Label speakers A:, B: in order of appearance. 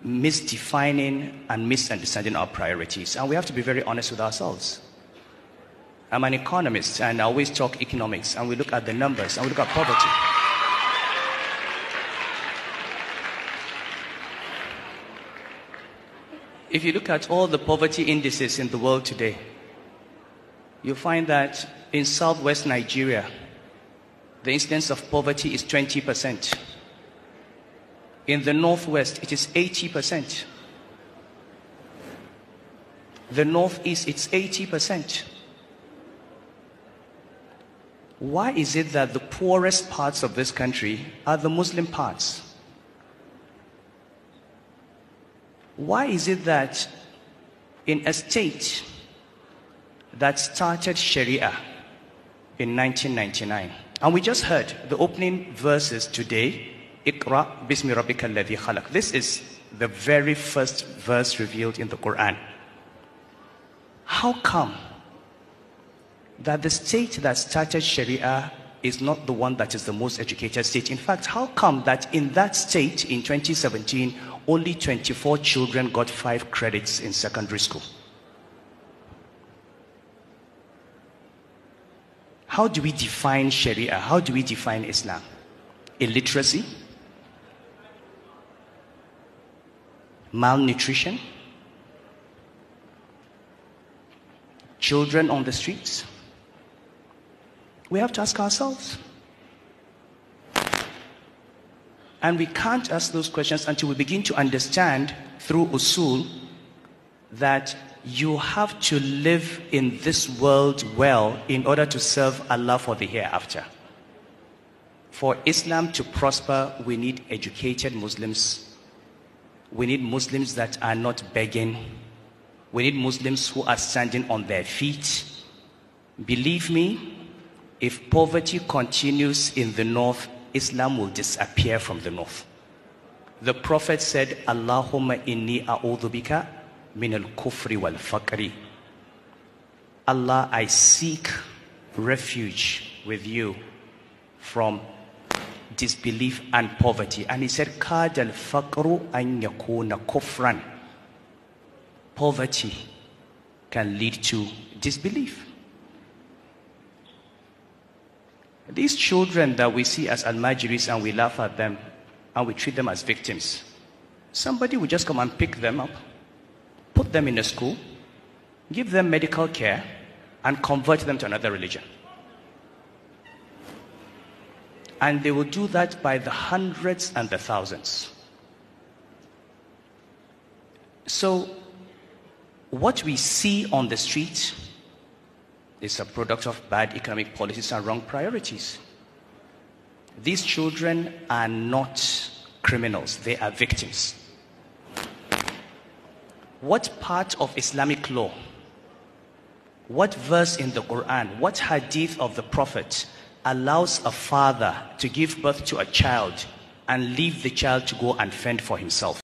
A: misdefining and misunderstanding our priorities. And we have to be very honest with ourselves. I'm an economist, and I always talk economics, and we look at the numbers, and we look at poverty. If you look at all the poverty indices in the world today, you'll find that in southwest Nigeria, the incidence of poverty is 20%. In the northwest, it is 80%. The northeast, it's 80%. Why is it that the poorest parts of this country are the Muslim parts? Why is it that in a state that started Sharia in 1999, and we just heard the opening verses today, Iqra bismi rabbika alladhi khalaq. This is the very first verse revealed in the Quran. How come that the state that started Sharia is not the one that is the most educated state? In fact, how come that in that state in 2017, only 24 children got 5 credits in secondary school? How do we define Sharia? How do we define Islam? Illiteracy? Malnutrition? Children on the streets? We have to ask ourselves. And we can't ask those questions until we begin to understand through usul that you have to live in this world well in order to serve Allah for the hereafter. For Islam to prosper, we need educated Muslims. We need Muslims that are not begging. We need Muslims who are standing on their feet. Believe me, if poverty continues in the north, Islam will disappear from the north. The Prophet said, Allahumma inni a'udhu bika min al-kufri wal-faqri. Allah, I seek refuge with you from disbelief and poverty. And he said, Kad al-faqru an yakuna kufran. Poverty can lead to disbelief. These children that we see as al-majiris and we laugh at them and we treat them as victims, somebody will just come and pick them up, put them in a school, give them medical care, and convert them to another religion. And they will do that by the hundreds and the thousands. So, what we see on the street is a product of bad economic policies and wrong priorities. These children are not criminals, they are victims. What part of Islamic law, what verse in the Quran, what hadith of the Prophet allows a father to give birth to a child and leave the child to go and fend for himself?